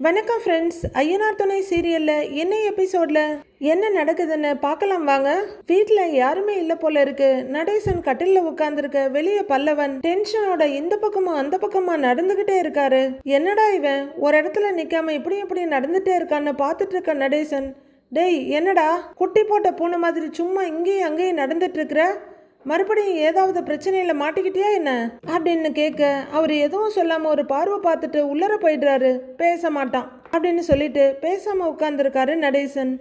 வணக்கம் ஃப்ரெண்ட்ஸ். ஐயனார் துணை சீரியலில் என்ன எபிசோடில் என்ன நடக்குதுன்னு பார்க்கலாம் வாங்க. வீட்டில் யாருமே இல்லை போல இருக்கு. நடேசன் கட்டிலில் உட்காந்துருக்க, வெளியே பல்லவன் டென்ஷனோட இந்த பக்கமும் அந்த பக்கமா நடந்துகிட்டே இருக்காரு. என்னடா இவன் ஒரு இடத்துல நிற்காம இப்படி நடந்துட்டே இருக்கான்னு பார்த்துட்டு இருக்க நடேசன், டேய் என்னடா குட்டி போட்ட பூனை மாதிரி சும்மா இங்கேயும் அங்கேயும் நடந்துட்டு இருக்கிற, மறுபடியும் ஏதாவது பிரச்சனையில மாட்டிக்கிட்டியா என்ன அப்படின்னு கேட்க, அவர் எதுவும் சொல்லாம ஒரு பார்வை பார்த்துட்டு உள்ளர போயிடுறாரு. பேச மாட்டான் அப்படின்னு சொல்லிட்டு பேசாம உட்கார்ந்துருக்காரு நடேசன்.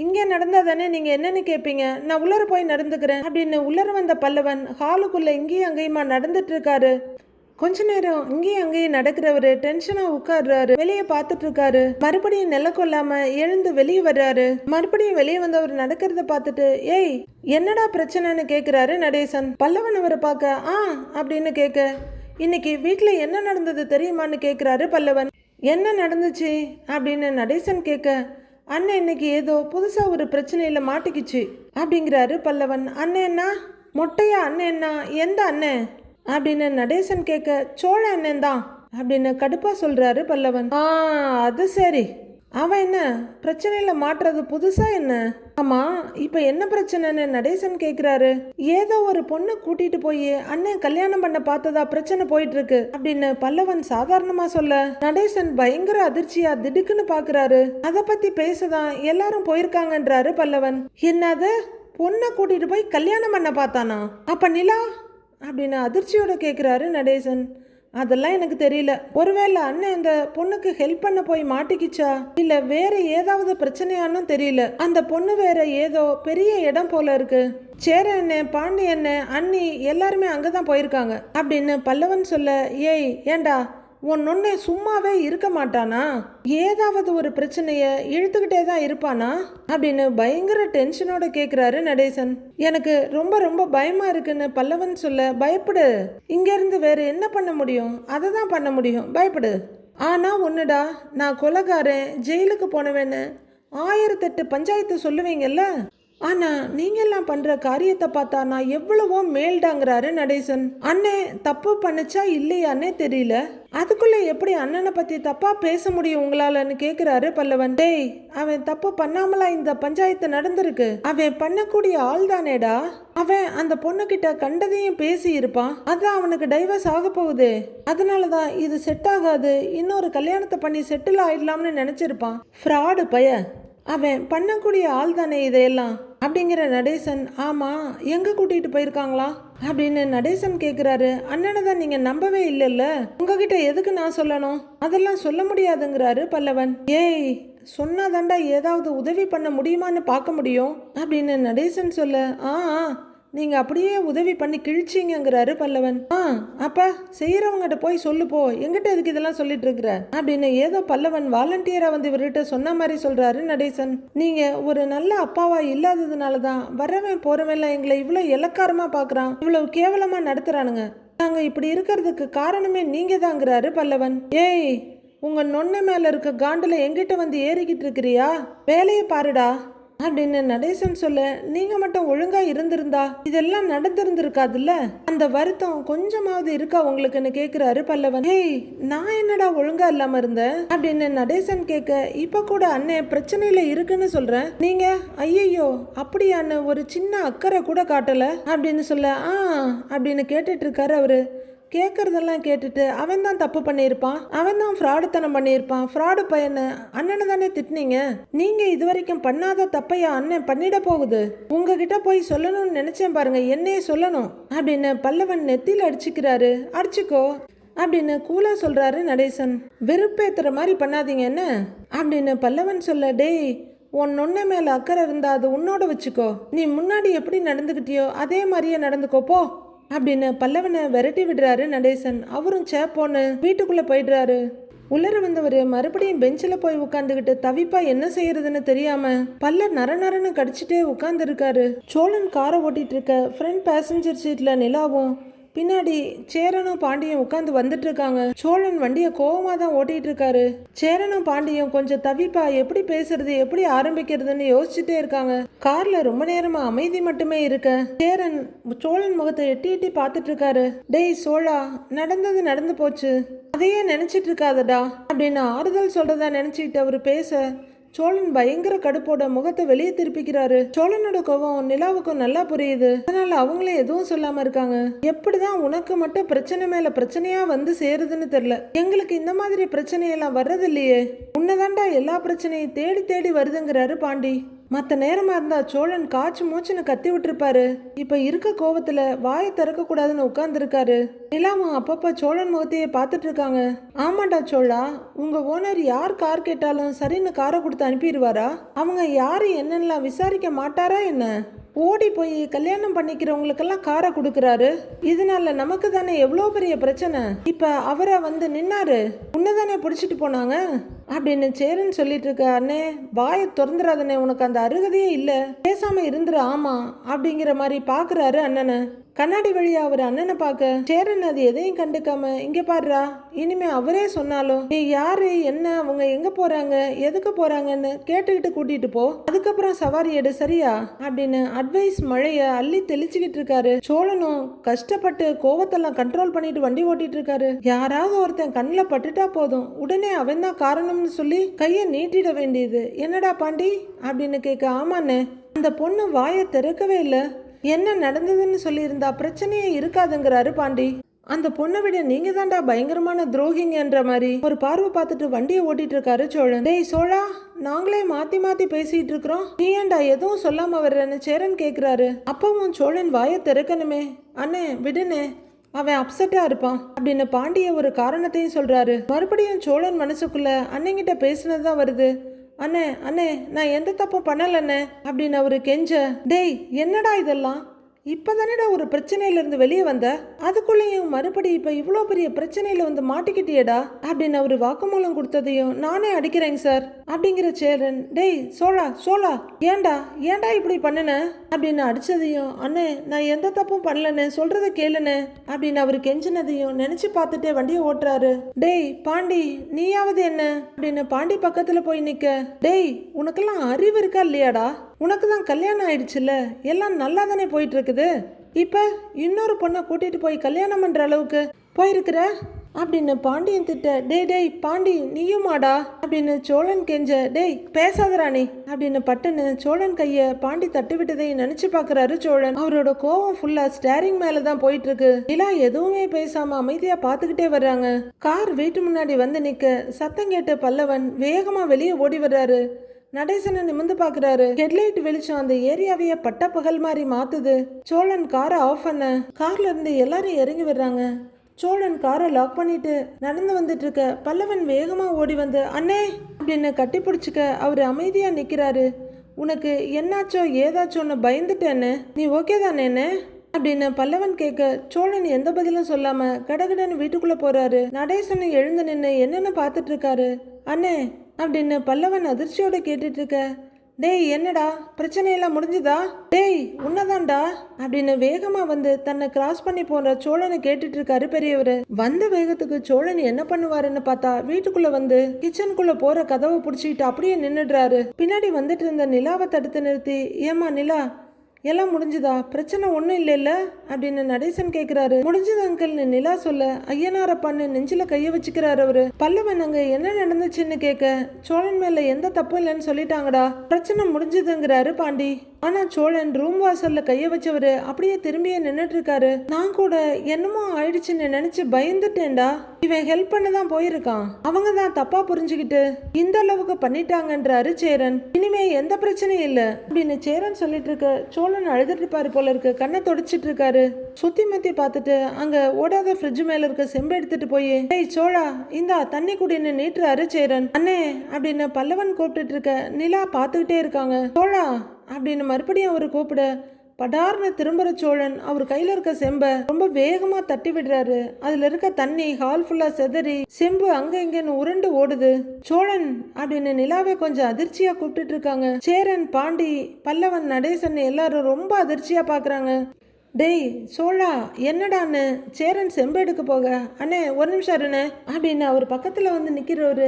இங்கே நடந்தா தானே நீங்க என்னன்னு கேட்பீங்க, நான் உள்ளர போய் நடந்துக்கிறேன் அப்படின்னு உள்ளர வந்த பல்லவன் ஹாலுக்குள்ள இங்கேயும் அங்கேயுமா நடந்துட்டு இருக்காரு. கொஞ்ச நேரம் இங்கேயும் அங்கேயும் நடக்கிறவரு டென்ஷனா உட்கார்றாரு. வெளியே பார்த்துட்டு இருக்காரு. மறுபடியும் நெல்ல கொள்ளாம எழுந்து வெளியே வர்றாரு. மறுபடியும் வெளியே வந்தவர் நடக்கிறத பார்த்துட்டு, ஏய் என்னடா பிரச்சனைன்னு கேட்கிறாரு நடேசன். பல்லவன் அவரை பார்க்க அப்படின்னு கேட்க, இன்னைக்கு வீட்டுல என்ன நடந்தது தெரியுமான்னு கேட்கிறாரு பல்லவன். என்ன நடந்துச்சு அப்படின்னு நடேசன் கேட்க, அண்ணன் இன்னைக்கு ஏதோ புதுசா ஒரு பிரச்சனையில மாட்டிக்கிச்சு அப்படிங்கிறாரு பல்லவன். அண்ணன்னா மொட்டையா அண்ணன்னா எந்த அண்ணன் அப்படின்னு நடேசன் கேட்க, சோழ அண்ணன் தான் அப்படின்னு கடுப்பா சொல்றாரு பல்லவன். அது சரி, அவன் என்ன பிரச்சனையில மாட்டுறது புதுசா என்ன? ஆமா, இப்ப என்ன பிரச்சனைன்னு நடேசன் கேக்குறாரு. ஏதோ ஒரு பொண்ணை கூட்டிட்டு போய் அண்ணன் கல்யாணம் பண்ண பார்த்ததா பிரச்சனை போயிட்டு இருக்கு அப்படின்னு பல்லவன் சாதாரணமா சொல்ல, நடேசன் பயங்கர அதிர்ச்சியா திடுக்குன்னு பாக்குறாரு. அத பத்தி பேசதான் எல்லாரும் போயிருக்காங்கன்றாரு பல்லவன். என்னது, பொண்ணை கூட்டிட்டு போய் கல்யாணம் பண்ண பார்த்தானா? அப்ப நிலா அப்படின்னு அதிர்ச்சியோட கேட்குறாரு நடேசன். அதெல்லாம் எனக்கு தெரியல. ஒருவேளை அண்ணன் அந்த பொண்ணுக்கு ஹெல்ப் பண்ண போய் மாட்டிக்கிச்சா, இல்ல வேற ஏதாவது பிரச்சனையானு தெரியல. அந்த பொண்ணு வேற ஏதோ பெரிய இடம் போல இருக்கு. சேர அண்ணன், பாண்டி அண்ணன், அண்ணி எல்லாருமே அங்கதான் போயிருக்காங்க அப்படின்னு பல்லவன் சொல்ல, ஏய் ஏண்டா ஒன்னொன்னே சும்மாவே இருக்க மாட்டானா? ஏதாவது ஒரு பிரச்சனைய இழுத்துக்கிட்டே தான் இருப்பானா அப்படின்னு பயங்கர டென்ஷனோட கேக்குறாரு நடேசன். எனக்கு ரொம்ப ரொம்ப பயமா இருக்குன்னு பல்லவன் சொல்ல, பயப்படு, இங்க இருந்து வேற என்ன பண்ண முடியும், அதை தான் பண்ண முடியும், பயப்படு. ஆனா ஒண்ணுடா, நான் கொலைகாரன் ஜெயிலுக்கு போனவேன்னு 1008 பஞ்சாயத்து சொல்லுவீங்கல்ல, ஆனா நீங்க எல்லாம் பண்ற காரியத்தை பார்த்தா நான் எவ்வளவோ மேல்டாங்கிறாரு நடேசன். அண்ணே தப்பு பண்ணுச்சா இல்லையான்னே தெரியல, அதுக்குள்ள எப்படி அண்ணனை பத்தி தப்பா பேச முடியும் உங்களாலன்னு கேக்குறாரு பல்லவன். டேய், அவன் தப்பு பண்ணாமலா இந்த பஞ்சாயத்து நடந்திருக்கு? அவன் பண்ணக்கூடிய ஆள் தானேடா. அவன் அந்த பொண்ணுகிட்ட கண்டதையும் பேசி இருப்பான். அதான் அவனுக்கு டைவர்ஸ் ஆக போகுது. அதனாலதான் இது செட் ஆகாது, இன்னொரு கல்யாணத்தை பண்ணி செட்டில் ஆயிடலாம்னு நினைச்சிருப்பான். ஃப்ராடு பைய, அவன் பண்ணக்கூடிய ஆள் தானே இதையெல்லாம் அப்படிங்கிற நடேசன். ஆமா, எங்க கூட்டிட்டு போயிருக்காங்களா அப்படின்னு நடேசன் கேக்குறாரு. அண்ணனை தான் நீங்க நம்பவே இல்லைல்ல, உங்ககிட்ட எதுக்கு நான் சொல்லணும்? அதெல்லாம் சொல்ல முடியாதுங்கிறாரு பல்லவன். ஏய், சொன்னாதாண்டா ஏதாவது உதவி பண்ண முடியுமான்னு பார்க்க முடியும் அப்படின்னு நடேசன் சொல்ல, நீங்க அப்படியே உதவி பண்ணி கிழிச்சிங்கிறாரு பல்லவன். அப்ப செய்யறவங்கிட்ட போய் சொல்லு போ, எங்கிட்ட எதுக்கு இதெல்லாம் சொல்லிட்டு இருக்கிற அப்படின்னு ஏதோ பல்லவன் வாலண்டியரா வந்து இவர்கிட்ட சொன்ன மாதிரி சொல்றாரு நடேசன். நீங்க ஒரு நல்ல அப்பாவா இல்லாததுனாலதான் வரவன் போறவன் எங்களை இவ்வளவு இலக்காரமா பாக்குறான், இவ்வளவு கேவலமா நடத்துறானுங்க. நாங்க இப்படி இருக்கிறதுக்கு காரணமே நீங்க தாங்கிறாரு பல்லவன். ஏய், உங்க நொன்ன மேல இருக்க காண்டுல எங்கிட்ட வந்து ஏறிக்கிட்டு இருக்கிறியா, வேலையை பாருடா அப்படின்னு நடேசன் சொல்ல, நீங்க மட்டும் ஒழுங்கா இருந்திருந்தா இதெல்லாம் நடந்திருந்திருக்காதுல்ல, அந்த வருத்தம் கொஞ்சமாவது இருக்கா உங்களுக்குன்னு கேக்குறாரு பல்லவன். ஏய், நான் என்னடா ஒழுங்கா இல்லாம இருந்தேன் அப்படின்னு நடேசன் கேட்க, இப்ப கூட அண்ணன் பிரச்சனையில இருக்குன்னு சொல்றேன், நீங்க ஐயோ அப்படியான்னு ஒரு சின்ன அக்கறை கூட காட்டல அப்படின்னு சொல்ல, அப்படின்னு கேட்டுட்டு இருக்காரு அவரு. கேட்கறதெல்லாம் கேட்டுட்டு, அவன் தான் தப்பு பண்ணியிருப்பான், அவன் தான் ஃப்ராடுத்தனம் பண்ணியிருப்பான், ஃப்ராடு பையனை அண்ணனை தானே திட்டினீங்க, நீங்க இது வரைக்கும் பண்ணாத தப்பையா அண்ணன் பண்ணிட போகுது, உங்ககிட்ட போய் சொல்லணும்னு நினைச்சேன் பாருங்க, என்னையே சொல்லணும் அப்படின்னு பல்லவன் நெத்தியில் அடிச்சுக்கிறாரு. அடிச்சுக்கோ அப்படின்னு கூலா சொல்றாரு நடேசன். வெறுப்பேத்துற மாதிரி பண்ணாதீங்க என்ன அப்படின்னு பல்லவன் சொல்ல, டேய் உன்னொன்ன மேல அக்கறை இருந்தா அது உன்னோட வச்சுக்கோ, நீ முன்னாடி எப்படி நடந்துக்கிட்டியோ அதே மாதிரியே நடந்துக்கோ போ அப்படின்னு பல்லவனை விரட்டி விடுறாரு நடேசன். அவரும் சேப்போன்னு வீட்டுக்குள்ள போயிடுறாரு. உள்ளர வந்தவர் மறுபடியும் பெஞ்சில் போய் உட்காந்துக்கிட்டு தவிப்பா என்ன செய்யறதுன்னு தெரியாம பல்ல நரன்னு கடிச்சிட்டே உட்கார்ந்து இருக்காரு. சோழன் காரை ஓட்டிட்டு இருக்க ஃப்ரண்ட் பேசஞ்சர் சீட்ல நிலாவும், பின்னாடி சேரனும் பாண்டியும் உட்காந்து வந்துட்டு இருக்காங்க. சோழன் வண்டியை கோவமா தான் ஓட்டிட்டு இருக்காரு. சேரனும் பாண்டியும் கொஞ்சம் தவிப்பா எப்படி பேசுறது எப்படி ஆரம்பிக்கிறதுன்னு யோசிச்சுட்டே இருக்காங்க. கார்ல ரொம்ப நேரமா அமைதி மட்டுமே இருக்க சேரன் சோழன் முகத்தை எட்டி எட்டி பார்த்துட்டு இருக்காரு. டேய் சோழா, நடந்தது நடந்து போச்சு, அதையே நினைச்சிட்டு இருக்காதடா அப்படின்னு ஆறுதல் சொல்றதா நினைச்சிட்டு அவரு பேச சோழன் பயங்கர கடுப்போட முகத்தை வெளியே திருப்பிக்கிறாரு. சோழனோட கோபம் நிலாவுக்கும் நல்லா புரியுது. அதனால அவங்களே எதுவும் சொல்லாம இருக்காங்க. எப்படிதான் உனக்கு மட்டும் பிரச்சனை மேல பிரச்சனையா வந்து சேருதுன்னு தெரியல. எங்களுக்கு இந்த மாதிரி பிரச்சனையெல்லாம் வர்றது இல்லையே. உன்னதாண்டா எல்லா பிரச்சனையும் தேடி தேடி வருதுங்கிறாரு பாண்டி. மற்ற நேரமா இருந்தா சோழன் காய்ச்சி மூச்சுன்னு கத்தி விட்டுருப்பாரு. இப்ப இருக்க கோவத்துல வாயை திறக்க கூடாதுன்னு உட்கார்ந்துருக்காரு. நிலாவும் அப்பப்ப சோழன் முகத்தையே பார்த்துட்டு இருக்காங்க. ஆமாண்டா சோழா, உங்க ஓனர் யார் கார் கேட்டாலும் சரின்னு காரை கொடுத்து அனுப்பிடுவாரா? அவங்க யாரு என்னென்னலாம் விசாரிக்க மாட்டாரா என்ன? ஓடி போய் கல்யாணம் பண்ணிக்கிறவங்களுக்கெல்லாம் காரை கொடுக்குறாரு. இதனால நமக்கு தானே எவ்வளோ பெரிய பிரச்சனை. இப்ப அவரை வந்து நின்னாரு, உன்னதானே பிடிச்சிட்டு போனாங்க அப்படின்னு சேரன் சொல்லிட்டு இருக்க. அண்ணே வாயை திறந்துடாதனே, உனக்கு அந்த அருகதையே இல்லை, பேசாம இருந்துரு. ஆமா அப்படிங்கிற மாதிரி பாக்குறாரு அண்ணனை. கண்ணாடி வழியா அவர் அண்ணனை பார்க்க சேரன் அது எதையும் கண்டுக்காம, இங்க பாருடா, இனிமே அவரே சொன்னாலும் நீ யாரு என்ன அவங்க எங்க போறாங்க எதுக்கு போறாங்கன்னு கேட்டுக்கிட்டு கூட்டிட்டு போ, அதுக்கப்புறம் சவாரி எடு சரியா அப்படின்னு அட்வைஸ் மழைய அள்ளி தெளிச்சுக்கிட்டு இருக்காரு. சோழனும் கஷ்டப்பட்டு கோவத்தெல்லாம் கண்ட்ரோல் பண்ணிட்டு வண்டி ஓட்டிட்டு இருக்காரு. யாராவது ஒருத்தன் கண்ணில் பட்டுட்டா போதும் உடனே அவன் தான் காரணம்னு சொல்லி கையை நீட்டிட வேண்டியது. என்னடா பாண்டி அப்படின்னு கேட்க, ஆமாண்ணே, அந்த பொண்ணு வாயை திறக்கவே இல்லை, என்ன நடந்ததுன்னு சொல்லியிருந்தா பிரச்சனையே இருக்காதுங்கிறாரு பாண்டி. அந்த பொண்ணை விட நீங்க தாண்டா பயங்கரமான துரோகிங்கன்ற மாதிரி ஒரு பார்வை பார்த்துட்டு வண்டியை ஓட்டிட்டு இருக்காரு சோழன். டேய் சோழா, நாங்களே மாத்தி மாத்தி பேசிட்டு இருக்கிறோம், நீ ஏன்டா எதுவும் சொல்லாம வர்றன்னு சேரன் கேக்குறாரு. அப்பவும் சோழன் வாயை திறக்கணுமே. அண்ணே விடுனே, அவன் அப்செட்டா இருப்பான் அப்படின்னு பாண்டிய ஒரு காரணத்தையும் சொல்றாரு. மறுபடியும் சோழன் மனசுக்குள்ள அண்ணங்கிட்ட பேசினதுதான் வருது. அண்ணே அண்ணே, நான் எந்த தப்பும் பண்ணலண்ணே அப்படின்னு அவரு கெஞ்ச. டேய் என்னடா இதெல்லாம், இப்பதானடா ஒரு பிரச்சனையில இருந்து வெளியே வந்த, அதுக்குள்ளேயும் மறுபடி இப்ப இவ்வளோ பெரிய பிரச்சனையில வந்து மாட்டிக்கிட்டியடா அப்படின்னு அவரு வாக்குமூலம் கொடுத்ததையும் நானே அடிக்கிறேங்க சார் அப்படிங்கிற சேரன். டேய் சோழா சோழா, ஏண்டா ஏண்டா இப்படி பண்ணுன அப்படின்னு அடிச்சதையும், அண்ணே நான் எந்த தப்பும் பண்ணலன்னு சொல்றத கேளுன்னு அப்படின்னு அவரு கெஞ்சினதையும் நினைச்சு பார்த்துட்டே வண்டியை ஓட்டுறாரு. டேய் பாண்டி, நீயாவது என்ன அப்படின்னு பாண்டி பக்கத்துல போய் நிக்க. டேய் உனக்கெல்லாம் அறிவு இருக்கா இல்லையாடா, உனக்கு தான் கல்யாணம் ஆயிடுச்சுல்ல, எல்லாம் நல்லா தானே போயிட்டு இருக்குது, இப்ப இன்னொரு பொண்ணை கூட்டிட்டு போய் கல்யாணம் பண்ற அளவுக்கு போயிருக்கிற அப்படின்னு பாண்டியன் திட்ட. டேய் டேய் பாண்டி, நீயுமாடா அப்படின்னு சோழன் கெஞ்ச. டேய் பேசாதரா நீ அப்படின்னு பட்டுன்னு சோழன் கைய பாண்டி தட்டு விட்டதையும் நினைச்சு பாக்குறாரு சோழன். அவரோட கோவம் ஃபுல்லா ஸ்டேரிங் மேலதான் போயிட்டு இருக்கு. நிலா எதுவுமே பேசாம அமைதியா பாத்துக்கிட்டே வர்றாங்க. கார் வீட்டு முன்னாடி வந்து நிக்க சத்தம் கேட்டு பல்லவன் வேகமா வெளியே ஓடி வர்றாரு. நடேசனை நிமிந்து பாக்குறாரு. ஹெட்லைட் வெளிச்சம் அந்த ஏரியாவையே பட்ட பகல் மாதிரி மாத்துது. சோழன் காரை ஆஃப் பண்ண கார்ல இருந்து எல்லாரும் இறங்கி வர்றாங்க. சோழன் காரை லாக் பண்ணிட்டு நடந்து வந்துட்டு இருக்க பல்லவன் வேகமா ஓடி வந்து அண்ணே அப்படின்னு கட்டி பிடிச்சிக்க அவரு அமைதியா நிக்கிறாரு. உனக்கு என்னாச்சோ ஏதாச்சோன்னு பயந்துட்டேன்னு, நீ ஓகே தானேன்னு அப்படின்னு பல்லவன் கேட்க சோழன் எந்த பதிலும் சொல்லாம கடகடன்னு வீட்டுக்குள்ள போறாரு. நடேசனை எழுந்து நின்று என்னன்னு பார்த்துட்டு இருக்காரு. அண்ணே அப்படின்னு பல்லவன் அதிர்ச்சியோட கேட்டுட்டு இருக்க. டேய் என்னடா பிரச்சனையெல்லாம் முடிஞ்சுதா? டேய் உன்னதான்டா அப்படின்னு வேகமா வந்து தன்னை கிராஸ் பண்ணி போற சோழனை கேட்டுட்டு இருக்காரு பெரியவர். வந்த வேகத்துக்கு சோழன் என்ன பண்ணுவாருன்னு பார்த்தா வீட்டுக்குள்ள வந்து கிச்சனுக்குள்ள போற கதவை பிடிச்சிக்கிட்டு அப்படியே நின்னுடுறாரு. பின்னாடி வந்துட்டு இருந்த நிலாவை தடுத்து நிறுத்தி, ஏமா நிலா எல்லாம் முடிஞ்சுதா, பிரச்சனை ஒன்றும் இல்லைல்ல அப்படின்னு நடேசன் கேட்குறாரு. முடிஞ்சது அங்கிள்னு நிலா சொல்ல ஐயனாரப்பான்னு நெஞ்சில கைய வச்சுக்கிறாரு அவரு. பல்லவன் அங்க என்ன நடந்துச்சுன்னு கேட்க சோழன் மேல எந்த தப்பும் இல்லைன்னு சொல்லிட்டாங்கடா, பிரச்சனை முடிஞ்சதுங்கிறாரு பாண்டி. ஆனா சோழன் ரூம் வாசல்ல கைய வச்சவரு அப்படியே திரும்பியே நின்னுட்டு இருக்காரு. நான் கூட என்னமோ ஆயிடுச்சுன்னு நினைச்சு பயந்துட்டேன்டா, இவன் ஹெல்ப் பண்ணதான் போயிருக்கான், அவங்க தான் தப்பா புரிஞ்சுக்கிட்டு இந்த அளவுக்கு பண்ணிட்டாங்கன்றாரு சேரன். இனிமே எந்த பிரச்சனையும் இல்ல அப்படின்னு சேரன் சொல்லிட்டு இருக்க சோழன் அழுதுட்டு இருப்பாரு போல இருக்கு. கண்ணை தொடச்சிட்டு இருக்காரு. சுத்தி மத்தி பார்த்துட்டு அங்க ஓடாத ஃப்ரிட்ஜ் மேல இருக்க செம்பு எடுத்துட்டு போய், டேய் சோழா இந்தா தண்ணி குடின்னு நீட்டுறாரு சேரன். அண்ணே அப்படின்னு பல்லவன் கூப்பிட்டுட்டு இருக்க நிலா பார்த்துக்கிட்டே இருக்காங்க. சோழா அப்படின்னு மறுபடியும் அவரு கூப்பிட படார்னு திரும்புற சோழன் அவர் கையில இருக்க செம்ப ரொம்ப வேகமா தட்டி விடுறாரு. அதுல இருக்க தண்ணி ஹால் ஃபுல்லா செதறி செம்பு அங்க இங்கன்னு உருண்டு ஓடுது. சோழன் அப்படின்னு நிலாவை கொஞ்சம் அதிர்ச்சியா கூப்பிட்டுட்டு இருக்காங்க. சேரன் பாண்டி பல்லவன் நடேசன் எல்லாரும் ரொம்ப அதிர்ச்சியா பாக்குறாங்க. டேய் சோழா, என்னடான்னு சேரன் செம்பெடுக்க போக, அண்ணே ஒரு நிமிஷம் இருண்ணே அப்படின்னு அவர் பக்கத்தில் வந்து நிற்கிறவரு,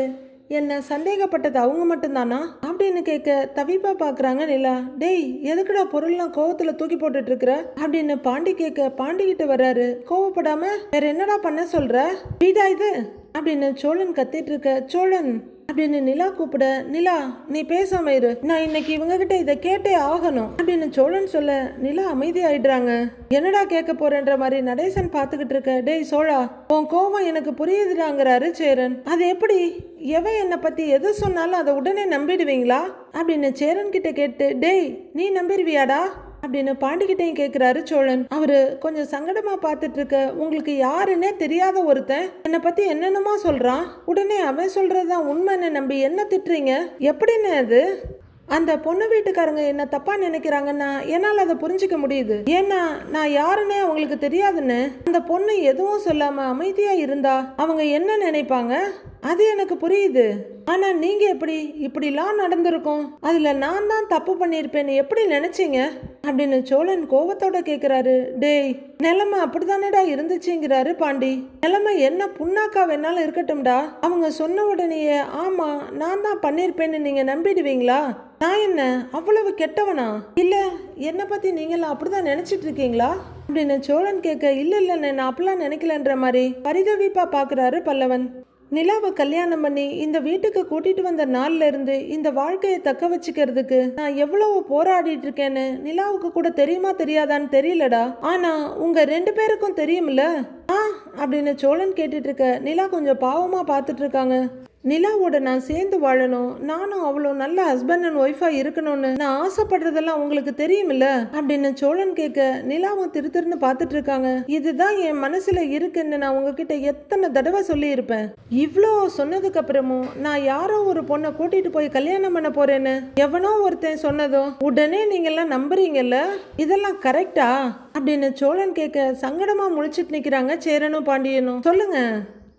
என்ன சந்தேகப்பட்டது அவங்க மட்டும்தானா அப்படின்னு கேட்க தவிப்பா பார்க்குறாங்க நிலா. டேய் எதுக்குடா பொருள்லாம் கோவத்தில் தூக்கி போட்டுட்டு இருக்கிற அப்படின்னு பாண்டி கேட்க, பாண்டிக்கிட்ட வர்றாரு. கோவப்படாம வேற என்னடா பண்ண சொல்ற, வீடா இது அப்படின்னு சோழன் கத்திட்டு இருக்க. சோழன் அப்படின்னு நிலா கூப்பிட, நிலா நீ பேசாம இரு, நான் இன்னைக்கு இவங்க கிட்ட இதை கேட்டே ஆகணும் அப்படின்னு சோழன் சொல்ல நிலா அமைதியாயிடுறாங்க. என்னடா கேட்க போறேன்ற மாதிரி நடேசன் பார்த்துக்கிட்டு இருக்க. டேய் சோழா, உன் கோவம் எனக்கு புரியுதுடாங்கிறாரு சேரன். அது எப்படி, எவன் என்னை பத்தி எது சொன்னாலும் அதை உடனே நம்பிடுவீங்களா அப்படின்னு சேரன் கிட்ட கேட்டு, டேய் நீ நம்பிடுவியாடா அப்படின்னு பாண்டிக்கிட்டையும் கேட்குறாரு சோழன். அவரு கொஞ்சம் சங்கடமா பார்த்துட்டு இருக்க. உங்களுக்கு யாருன்னே தெரியாத ஒருத்தன் என்னை பத்தி என்னென்னமா சொல்றான், உடனே அவன் சொல்றதுதான் உண்மைன்னு நம்பி என்ன திட்டுறீங்க, எப்படின்னு அது? அந்த பொண்ணு வீட்டுக்காரங்க என்ன தப்பா நினைக்கிறாங்கன்னா என்னால் அதை புரிஞ்சுக்க முடியுது. ஏன்னா நான் யாருன்னே அவங்களுக்கு தெரியாதுன்னு அந்த பொண்ணு எதுவும் சொல்லாம அமைதியா இருந்தா அவங்க என்ன நினைப்பாங்க, அது எனக்கு புரியுது. ஆனா நீங்க இப்படிலாம் நடந்திருக்கும், அதுல நான் தான் தப்பு பண்ணியிருப்பேன்னு எப்படி நினைச்சீங்க அப்படின்னு சோழன் கோவத்தோட கேக்குறாரு. டேய் நிலைமை அப்படித்தானேடா இருந்துச்சுங்கிறாரு பாண்டி. நிலைமை என்ன புண்ணாக்கா வேணாலும் இருக்கட்டும்டா, அவங்க சொன்ன உடனேயே ஆமா நான் தான் பண்ணியிருப்பேன்னு நீங்க நம்பிடுவீங்களா? நான் என்ன அவ்வளவு கெட்டவனா, இல்ல என்னை பத்தி நீங்களாம் அப்படிதான் நினைச்சிட்டு இருக்கீங்களா அப்படின்னு சோழன் கேட்க, இல்ல நான் அப்படிலாம் நினைக்கலன்ற மாதிரி பரிதவிப்பா பாக்குறாரு பல்லவன். நிலாவை கல்யாணம் பண்ணி இந்த வீட்டுக்கு கூட்டிட்டு வந்த நாள்ல இருந்து இந்த வாழ்க்கையை தக்க வச்சுக்கிறதுக்கு நான் எவ்வளவு போராடிட்டு இருக்கேன்னு நிலாவுக்கு கூட தெரியுமா தெரியாதான்னு தெரியலடா. ஆனா உங்க 2 பேருக்கும் தெரியும்ல அப்படின்னு சோழன் கேட்டுட்டு இருக்க. நிலா கொஞ்சம் பாவமா பார்த்துட்டு இருக்காங்க. நிலாவோட நான் சேர்ந்து வாழணும், நானும் அவ்வளோ நல்ல ஹஸ்பண்ட் அண்ட் ஒய்ஃபா இருக்கணும்னு நான் ஆசைப்படுறதெல்லாம் உங்களுக்கு தெரியுமில்ல அப்படின்னு சோழன் கேட்க, நிலாவும் திருன்னு பார்த்துட்டு இருக்காங்க. இதுதான் என் மனசுல இருக்குன்னு நான் உங்ககிட்ட எத்தனை தடவை சொல்லி இருப்பேன். இவ்வளோ சொன்னதுக்கு அப்புறமும் நான் யாரோ ஒரு பொண்ணை கூட்டிட்டு போய் கல்யாணம் பண்ண போறேன்னு எவனோ ஒருத்தன் சொன்னதும் உடனே நீங்கெல்லாம் நம்புறீங்கல்ல, இதெல்லாம் கரெக்டா அப்படின்னு சோழன் கேட்க சங்கடமா முழிச்சிட்டு நிக்கிறாங்க சேரனும் பாண்டியனும். சொல்லுங்க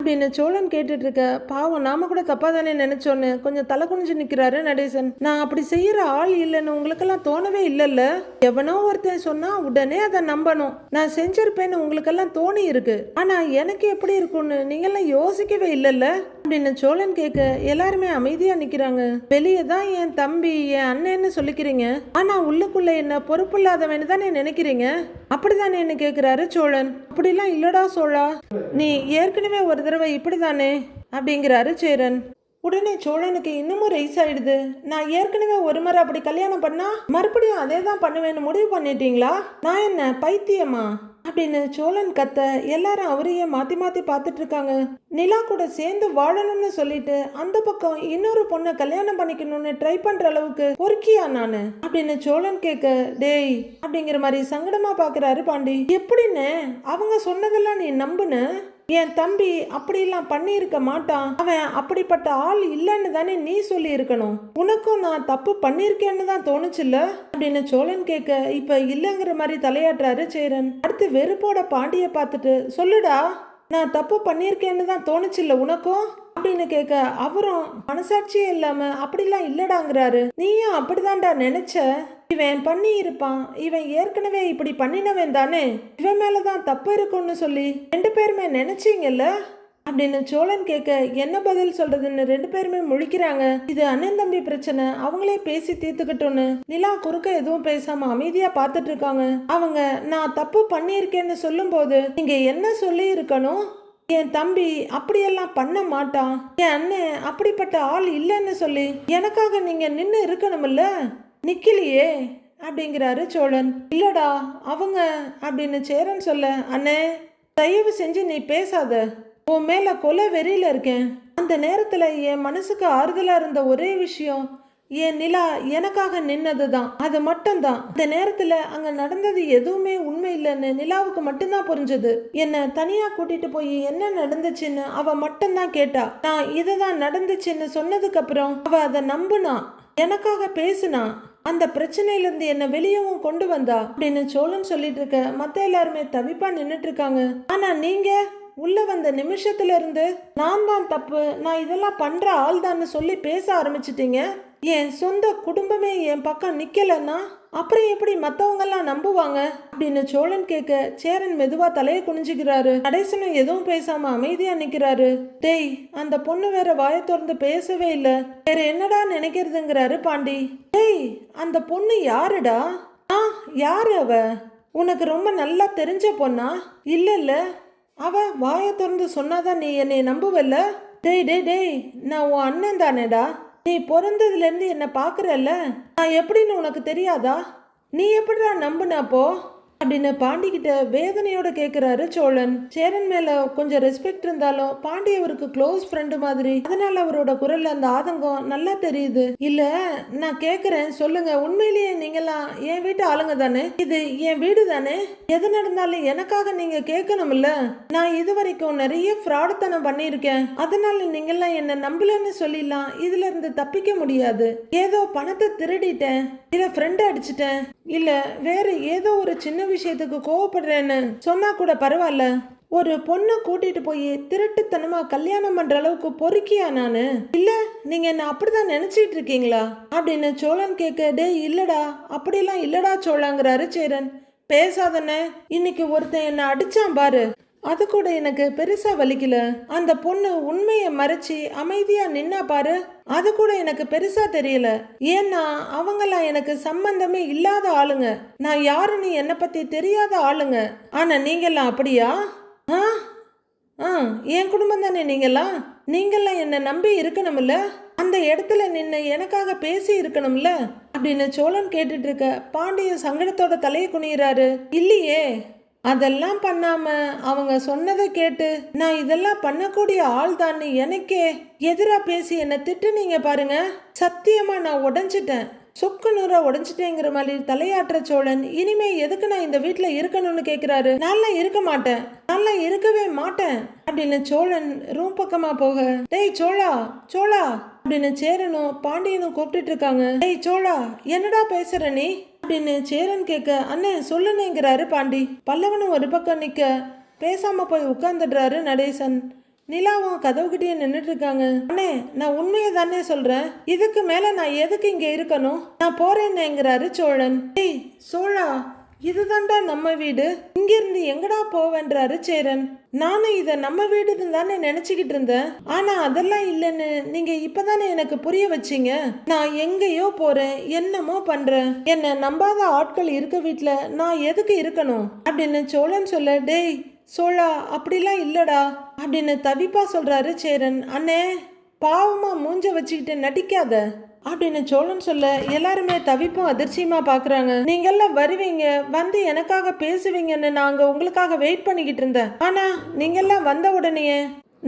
அப்படின்னு சோழன் கேட்டுட்டு இருக்க. பாவம் நாம கூட தப்பா தானே நினைச்சோன்னு கொஞ்சம் தலை குனிஞ்சு நிக்கிறாரு நடேசன். நான் அப்படி செய்யற ஆள் இல்லைன்னு உங்களுக்கெல்லாம் தோணவே இல்லைல்ல, எவனோ ஒருத்தன் சொன்னா உடனே அதை நம்பணும், நான் செஞ்சிருப்பேன்னு உங்களுக்கெல்லாம் தோணி இருக்கு, ஆனா எனக்கு எப்படி இருக்கும்னு நீங்கெல்லாம் யோசிக்கவே இல்லைல்ல அப்படின்னு சோழன் கேட்க எல்லாருமே அமைதியா நிக்கிறாங்க. வெளியே தான் என் தம்பி என் அண்ணன்னு சொல்லிக்கிறீங்க, ஆனா உள்ளுக்குள்ள என்ன பொறுப்பு இல்லாதவன்னு தானே நினைக்கிறீங்க, அப்படிதானே என்ன கேட்கிறாரு சோழன். அப்படிலாம் இல்லடா சோழா, நீ ஏற்கனவே ஒரு தடவை இப்படிதானே அப்படிங்கிறாரு சேரன். உடனே சோழனுக்கு இன்னமும் ரைஸ் ஆயிடுது. நான் ஏற்கனவே ஒரு முறை அப்படி கல்யாணம் பண்ணா மறுபடியும் அதே தான் பண்ணுவேன்னு முடிவு பண்ணிட்டீங்களா, நான் என்ன பைத்தியமா அப்படின்னு சோழன் கத்த. எல்லாரும் அவரையே மாத்தி மாத்தி பார்த்துட்டு இருக்காங்க. நிலா கூட சேர்ந்து வாழணும்னு சொல்லிட்டு அந்த பக்கம் இன்னொரு பொண்ணை கல்யாணம் பண்ணிக்கணும்னு ட்ரை பண்ற அளவுக்கு பொறுக்கியா நானு அப்படின்னு சோழன் கேட்க, டேய் அப்படிங்கிற மாதிரி சங்கடமா பாக்குறாரு பாண்டி. எப்படின்னு அவங்க சொன்னதெல்லாம் நீ நம்புன, என் தம்பி அப்படிலாம் பண்ணியிருக்க மாட்டான், அவன் அப்படிப்பட்ட ஆள் இல்லைன்னு தானே நீ சொல்லி இருக்கணும், உனக்கும் நான் தப்பு பண்ணியிருக்கேன்னு தான் தோணுச்சுல்ல அப்படின்னு சோழன் கேட்க, இப்ப இல்லைங்கிற மாதிரி தலையாட்டுறாரு சேரன். அடுத்து வெறுப்போட பாண்டிய பார்த்துட்டு, சொல்லுடா நான் தப்பு பண்ணியிருக்கேன்னு தான் தோணுச்சுல்ல உனக்கும் அப்படின்னு கேட்க, அவரும் மனசாட்சியே இல்லாம அப்படிலாம் இல்லடாங்கிறாரு. நீயும் அப்படிதான்டா நினைச்ச, இவன் பண்ணி இருப்பான், இவன் ஏற்கனவே இப்படி பண்ணினவன் தானே, இவன் மேலதான் தப்பு இருக்கும்னு சொல்லி 2 பேருமே நினைச்சீங்கல்ல அப்படின்னு சோழன் கேட்க, என்ன பதில் சொல்றதுன்னு 2 பேருமே முழிக்கிறாங்க. இது அண்ணன் தம்பி பிரச்சனை, அவங்களே பேசி தீர்த்துக்கிட்டோன்னு நிலா குறுக்க எதுவும் பேசாம அமைதியா பார்த்துட்டு இருக்காங்க. அவங்க நான் தப்பு பண்ணியிருக்கேன்னு சொல்லும் போது நீங்க என்ன சொல்லி இருக்கணும், என் தம்பி அப்படியெல்லாம் பண்ண மாட்டான், என் அண்ணன் அப்படிப்பட்ட ஆள் இல்லைன்னு சொல்லி எனக்காக நீங்க நின்று இருக்கணும்ல, நிக்கலையே அப்படிங்கிறாரு சோழன். இல்லடா அவங்க அப்படின்னு சேரன் சொல்ல, அண்ணே தயவு செஞ்சு நீ பேசாத, உன் மேல கொலை வெறியில இருக்கேன். அந்த நேரத்துல என் மனசுக்கு ஆறுதலா இருந்த ஒரே விஷயம் என் நிலா எனக்காக நின்னதுதான், அது மட்டும்தான். இந்த நேரத்துல அங்க நடந்தது எதுவுமே உண்மை இல்லைன்னு நிலாவுக்கு மட்டும்தான் புரிஞ்சது. என்ன தனியா கூட்டிட்டு போய் என்ன நடந்துச்சுன்னு அவ மட்டும்தான் கேட்டா. நான் இதுதான் நடந்துச்சுன்னு சொன்னதுக்கு அப்புறம் அவ அதை நம்புனா, எனக்காக பேசுனா, அந்த பிரச்சனையில இருந்து என்ன வெளியவும் கொண்டு வந்தா அப்படின்னு சோழன் சொல்லிட்டு இருக்க. மத்த எல்லாருமே தவிப்பா நின்னுட்டு இருக்காங்க. ஆனா நீங்க உள்ள வந்த நிமிஷத்துல இருந்து நான் தான் தப்பு, நான் இதெல்லாம் பண்ற ஆள் தான் சொல்லி பேச ஆரம்பிச்சிட்டீங்க. என் சொந்த குடும்பமே என் பக்கம் நிக்கலன்னா அப்புறம் எப்படி மத்தவங்க எல்லாம் நம்புவாங்க அப்படின்னு சோழன் கேட்க சேரன் மெதுவா தலையை குனிஞ்சுக்கிறாரு. நடேசனும் எதுவும் பேசாம அமைதியா நிக்கிறாரு. டேய், அந்த பொண்ணு வேற வாயை திறந்து பேசவே இல்ல, வேற என்னடா நினைக்கிறதுங்கிறாரு பாண்டி. டேய், அந்த பொண்ணு யாருடா? யாரு அவ? உனக்கு ரொம்ப நல்லா தெரிஞ்ச பொண்ணா? இல்ல, அவ வாயை திறந்து சொன்னாதான் நீ என்னை நம்புவல்ல? டேய் டேய் டேய், நான் உன் அண்ணன் தானேடா. நீ பிறந்ததுல இருந்து என்ன பாக்குறல்ல, நான் எப்படின்னு உனக்கு தெரியாதா? நீ எப்படிடா நம்புனப்போ அப்படின்னு பாண்டிகிட்ட வேதனையோட கேட்கிறாரு சோழன். சேரன் மேல கொஞ்சம் ரெஸ்பெக்ட் இருந்தாலும் பாண்டி அவருக்கு க்ளோஸ் ஃப்ரெண்டு மாதிரி, அதனால அவரோட குரல்ல அந்த ஆதங்கம் நல்லா தெரியுது. இல்ல, நான் கேக்குறேன், சொல்லுங்க, உண்மையிலேயே நீங்கெல்லாம் என் வீட்டு ஆளுங்க தானே? இது என் வீடு தானே? எது நடந்தாலும் எனக்காக நீங்க கேட்கணும்ல. நான் இது வரைக்கும் நிறைய ஃப்ராடுத்தனம் பண்ணியிருக்கேன், அதனால நீங்கெல்லாம் என்ன நம்பலன்னு சொல்லிடலாம். இதுல இருந்து தப்பிக்க முடியாது. ஏதோ பணத்தை திருடிட்டேன், இல்ல ஃப்ரெண்ட் அடிச்சிட்டேன், இல்ல வேற ஏதோ ஒரு சின்ன விஷயத்துக்கு கோவப்படுறேன்னு சொன்னா கூட பரவாயில்ல. ஒரு பொண்ணை கூட்டிட்டு போய் திருட்டுத்தனமா கல்யாணம் பண்ற அளவுக்கு பொறுக்கியா நானு? இல்ல நீங்க என்ன அப்படிதான் நினைச்சிட்டு இருக்கீங்களா அப்படின்னு சோழன் கேட்க, டே இல்லடா, அப்படிலாம் இல்லடா சோழங்கிறாரு சேரன். பேசாதனே, இன்னைக்கு ஒருத்தன் என்ன அடிச்சான் பாரு, அது கூட எனக்கு பெருசா வலிக்கல. அந்த பொண்ணு உண்மையை மறைச்சி அமைதியா நின்னா பாரு, அது கூட எனக்கு பெருசா தெரியல. ஏன்னா அவங்கெல்லாம் எனக்கு சம்பந்தமே இல்லாத ஆளுங்க, நான் யாருன்னு என்னை பத்தி தெரியாத ஆளுங்க. ஆனா நீங்கெல்லாம் அப்படியா? என் குடும்பம் தானே நீங்கெல்லாம் என்ன நம்பி இருக்கணும்ல, அந்த இடத்துல நின்று எனக்காக பேசி இருக்கணும்ல அப்படின்னு சோழன் கேட்டுட்டு இருக்க பாண்டியன் சங்கடத்தோட தலையை குனிகிறாரு. இல்லையே, அதெல்லாம் பண்ணாம அவங்க சொன்னதை கேட்டு நான் இதெல்லாம் பண்ணக்கூடிய ஆள் தான் எனக்கே எதிரா பேசி என்ன திட்டுனீங்க பாருங்க. சத்தியமா நான் உடைஞ்சிட்டேன், சொக்கு நூறா உடைஞ்சிட்டேங்கிற மாதிரி தலையாற்ற சோழன் இனிமே எதுக்கு நான் இந்த வீட்டுல இருக்கணும்னு கேக்குறாரு. நல்லா இருக்க மாட்டேன், நல்லா இருக்கவே மாட்டேன் அப்படின்னு சோழன் ரூம் பக்கமா போக, டேய் சோழா சோழா அப்படின்னு சேரனும் பாண்டியனும் கூப்பிட்டு இருக்காங்க. டேய் சோழா, என்னடா பேசுற நீ அப்படின்னு சேரன் கேட்க, அண்ணே சொல்லுனேங்கிறாரு பாண்டி. பல்லவனும் ஒரு பக்கம் நிக்க பேசாம போய் உட்கார்ந்துடுறாரு நடேசன். நிலாவும் கதவுகிட்டே நின்றுட்டு இருக்காங்க. அண்ணே, நான் உண்மையை தானே சொல்றேன், இதுக்கு மேல நான் எதுக்கு இங்க இருக்கணும், நான் போறேன்னேங்கிறாரு சோழன். டேய் சோழா, இதுதான்டா நம்ம வீடு, இங்கிருந்து எங்கடா போவேன்றாரு சேரன். நானும் இத நம்ம வீடுன்னு தானே நினைச்சுக்கிட்டு இருந்தேன், ஆனா அதெல்லாம் இல்லைன்னு நீங்க இப்பதானே எனக்கு புரிய வச்சீங்க. நான் எங்கேயோ போறேன், என்னமோ பண்றேன், என்ன நம்பாத ஆட்கள் இருக்க வீட்டுல நான் எதுக்கு இருக்கணும் அப்படின்னு சோழன் சொல்ல, டேய் சோழா அப்படிலாம் இல்லடா அப்படின்னு தவிப்பா சொல்றாரு சேரன். அண்ணே, பாவமா மூஞ்ச வச்சுக்கிட்டு நடிக்காத அப்படின்னு சோழன் சொல்ல எல்லாருமே தவிப்பும் அதிர்ச்சியுமா பாக்குறாங்க. நீங்கெல்லாம் வருவீங்க, வந்து எனக்காக பேசுவீங்கன்னு நாங்க உங்களுக்காக வெயிட் பண்ணிக்கிட்டு இருந்தேன். ஆனா நீங்கெல்லாம் வந்த உடனே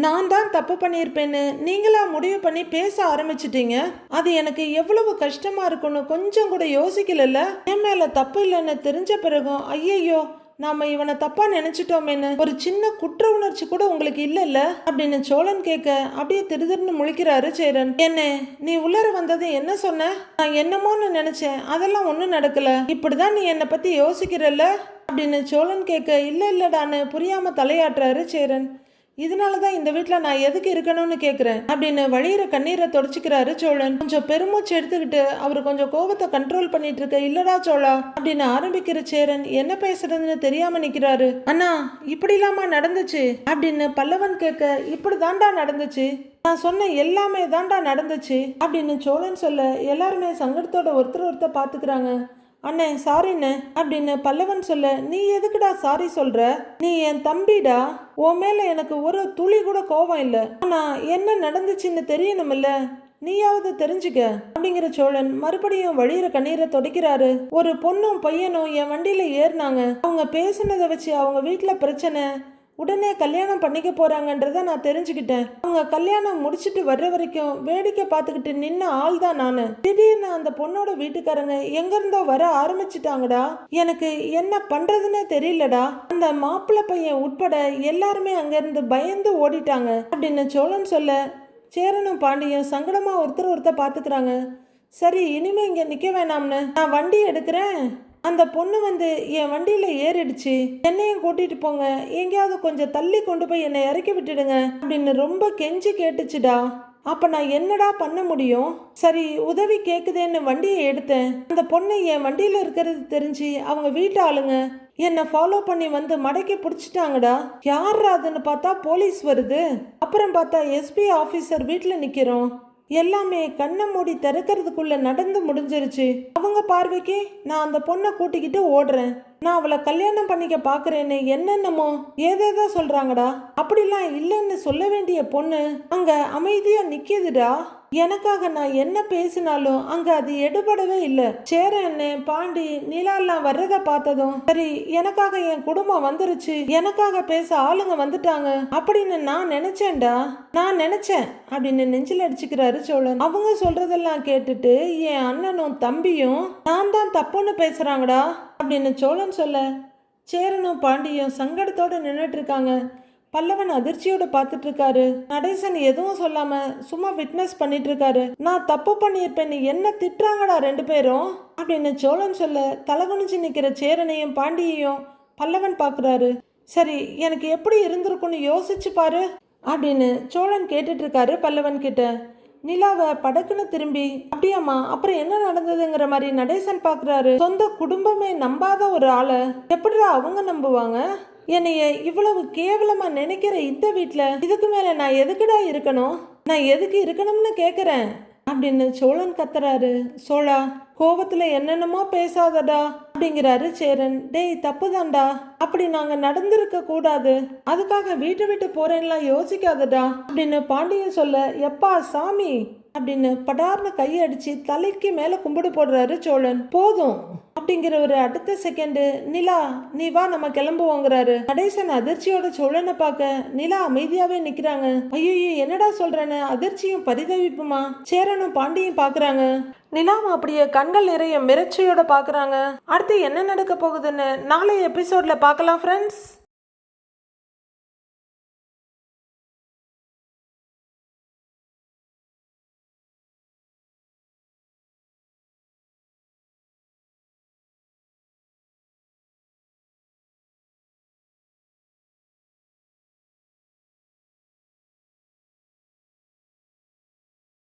நான் தான் தப்பு பண்ணியிருப்பேன்னு நீங்களா முடிவு பண்ணி பேச ஆரம்பிச்சிட்டீங்க. அது எனக்கு எவ்வளவு கஷ்டமா இருக்குன்னு கொஞ்சம் கூட யோசிக்கல. என் மேல தப்பு இல்லைன்னு தெரிஞ்ச பிறகும் ஐயையோ நாம இவனை தப்பா நினைச்சிட்டோமேன்னு ஒரு சின்ன குற்ற உணர்ச்சி கூட உங்களுக்கு இல்லைல்ல அப்படின்னு சோழன் கேட்க அப்படியே திருதிருன்னு முழிக்கிறாரு சேரன். என்ன, நீ உள்ளர வந்தது என்ன சொன்ன? நான் என்னமோன்னு நினைச்சேன், அதெல்லாம் ஒன்றும் நடக்கல, இப்படிதான் நீ என்னை பத்தி யோசிக்கிறல்ல அப்படின்னு சோழன் கேட்க, இல்லடான்னு புரியாம தலையாட்டுறாரு சேரன். இதனாலதான் இந்த வீட்டுல நான் எதுக்கு இருக்கணும்னு கேக்குறேன் அப்படின்னு வழியிற கண்ணீரை தொடச்சிக்கிறாரு சோழன். கொஞ்சம் பெருமூச்சு எடுத்துக்கிட்டு அவர் கொஞ்சம் கோபத்தை கண்ட்ரோல் பண்ணிட்டு இருக்க, இல்லடா சோழா அப்படின்னு ஆரம்பிக்கிற சேரன் என்ன பேசுறதுன்னு தெரியாம நிக்கிறாரு. அண்ணா, இப்படி இல்லாம நடந்துச்சு அப்படின்னு பல்லவன் கேட்க, இப்படி தாண்டா நடந்துச்சு, நான் சொன்ன எல்லாமே தாண்டா நடந்துச்சு அப்படின்னு சோழன் சொல்ல எல்லாருமே சங்கடத்தோட ஒருத்தர் பாத்துக்கிறாங்க. அண்ணே சாரிண்ணே அப்படின்னு பல்லவன் சொல்ல, நீ எதுக்குடா சாரி சொல்ற, நீ என் தம்பிடா, உன் மேல எனக்கு ஒரு துளி கூட கோபம் இல்லை, ஆனா என்ன நடந்துச்சுன்னு தெரியணும்ல, நீயாவது தெரிஞ்சுக்க அப்படிங்கிற சோழன் மறுபடியும் வழியிற கண்ணீரை தொடைக்கிறாரு. ஒரு பொண்ணும் பையனும் என் வண்டியில ஏறினாங்க, அவங்க பேசுனதை வச்சு அவங்க வீட்டுல பிரச்சனை, உடனே கல்யாணம் பண்ணிக்க போறாங்கன்றத நான் தெரிஞ்சுக்கிட்டேன். அவங்க கல்யாணம் முடிச்சிட்டு வர்ற வரைக்கும் வேடிக்கை பார்த்துக்கிட்டு நின்ன ஆள் தான் நானு. திடீர்னு அந்த பொண்ணோட வீட்டுக்காரங்க எங்க இருந்தோ வர ஆரம்பிச்சுட்டாங்கடா, எனக்கு என்ன பண்றதுன்னே தெரியலடா, அந்த மாப்பிள்ளை பையன் உட்பட எல்லாருமே அங்க இருந்து பயந்து ஓடிட்டாங்க அப்படின்னு சோழன் சொல்ல சேரனும் பாண்டியும் சங்கடமா ஒருத்தர் பாத்துக்கிறாங்க. சரி, இனிமே இங்க நிக்க வேணாம்னு நான் வண்டி எடுக்கிறேன், அந்த பொண்ணு வந்து என் வண்டியில ஏறிடுச்சு, என்னையும் கூட்டிட்டு போங்க, எங்கேயாவது கொஞ்சம் தள்ளி கொண்டு போய் என்னை இறக்கி விட்டுடுங்க அப்படின்னு ரொம்ப கெஞ்சி கேட்டுச்சுடா. அப்ப நான் என்னடா பண்ண முடியும்? சரி உதவி கேக்குதேன்னு வண்டியை எடுத்தேன். அந்த பொண்ணு என் வண்டியில இருக்கிறது தெரிஞ்சு அவங்க வீட்டு ஆளுங்க என்னை ஃபாலோ பண்ணி வந்து மடக்கி பிடிச்சிட்டாங்கடா. யார் அதுன்னு பார்த்தா போலீஸ் வருது. அப்புறம் பார்த்தா எஸ்பி ஆஃபீஸர் வீட்டில் நிற்கிறோம். எல்லாமே கண்ணை மூடி திறக்கிறதுக்குள்ள நடந்து முடிஞ்சிருச்சு. அவங்க பார்வைக்கு நான் அந்த பொண்ணை கூட்டிக்கிட்டு ஓடுறேன். நான் அவளை கல்யாணம் பண்ணிக்க பாக்குறேன்னு என்னென்னமோ ஏதேதோ சொல்றாங்கடா. அப்படிலாம் இல்லைன்னு சொல்ல வேண்டிய பொண்ணு அங்க அமைதியா நிக்குதுடா. எனக்காக நான் என்ன பேசினாலும் அங்க அது எடுபடவே இல்லை. சேரன்னு பாண்டி நிலாலாம் வர்றத பார்த்ததும் சரி எனக்காக என் குடும்பம் வந்துருச்சு, எனக்காக பேச ஆளுங்க வந்துட்டாங்க அப்படின்னு நான் நினைச்சேன்டா. நான் நினைச்சேன் அப்படின்னு நெஞ்சில் அடிச்சுக்கிறாரு சோழன். அவங்க சொல்றதெல்லாம் கேட்டுட்டு என் அண்ணனும் தம்பியும் நான் தான் தப்புன்னு பேசுறாங்கடா அப்படின்னு சோழன் சொல்ல சேரனும் பாண்டியும் சங்கடத்தோட நின்றுட்டு இருக்காங்க. பல்லவன் அதிர்ச்சியோட பார்த்துட்டு இருக்காரு. நடேசன் எதுவும் சொல்லாம சும்மா விட்னஸ் பண்ணிட்டு இருக்காரு. நான் தப்பு பண்ணியிருப்பேன், என்ன திட்டுறாங்கடா ரெண்டு பேரும் அப்படின்னு சோழன் சொல்ல தலகுனிஞ்சு நிக்கிற சேரனையும் பாண்டியையும் பல்லவன் பாக்குறாரு. சரி எனக்கு எப்படி இருந்திருக்கும்னு யோசிச்சு பாரு அப்படின்னு சோழன் கேட்டுட்டு இருக்காரு பல்லவன் கிட்ட. நிலாவை படக்குன்னு திரும்பி அப்படியாம்மா அப்புறம் என்ன நடந்ததுங்கிற மாதிரி நடேசன் பாக்குறாரு. சொந்த குடும்பமே நம்பாத ஒரு ஆளை எப்படிடா அவங்க நம்புவாங்க? என்னைய இவ்வளவு கேவலமா நினைக்கிற இந்த வீட்டுல இதுக்கு மேல நான் எதுக்குடா இருக்கணும்? நான் எதுக்கு இருக்கணும்னு கேக்குறேன் அப்படின்னு சோழன் கத்துறாரு. சோழா கோவத்துல என்னென்னமோ பேசாதடா அப்படிங்கிறாரு சேரன். டேய் தப்புதான்டா, அப்படி நாங்க நடந்திருக்க கூடாது, அதுக்காக வீட்டை விட்டு போறேன்லாம் யோசிக்காதடா அப்படின்னு பாண்டியன் சொல்ல எப்பா சாமி அப்படின்னு படார்னு கையடிச்சு தலைக்கு மேல கும்பிடு போடுறாரு சோழன். போதும் அப்படிங்கிற ஒரு அடுத்த செகண்டு நிலா நீ வா நம்ம கிளம்புவோங்கிறாரு. நடேசன் அதிர்ச்சியோட சோழனை பார்க்க நிலா அமைதியாவே நிக்கிறாங்க. ஐயோ என்னடா சொல்றேன்னு அதிர்ச்சியும் பரிதவிப்புமா சேரனும் பாண்டியும் பாக்குறாங்க. நிலாவும் அப்படியே கண்கள் நிறைய மிரட்சியோட பாக்குறாங்க. அடுத்து என்ன நடக்க போகுதுன்னு நாளைய எபிசோட்ல பார்க்கலாம் ஃப்ரெண்ட்ஸ்.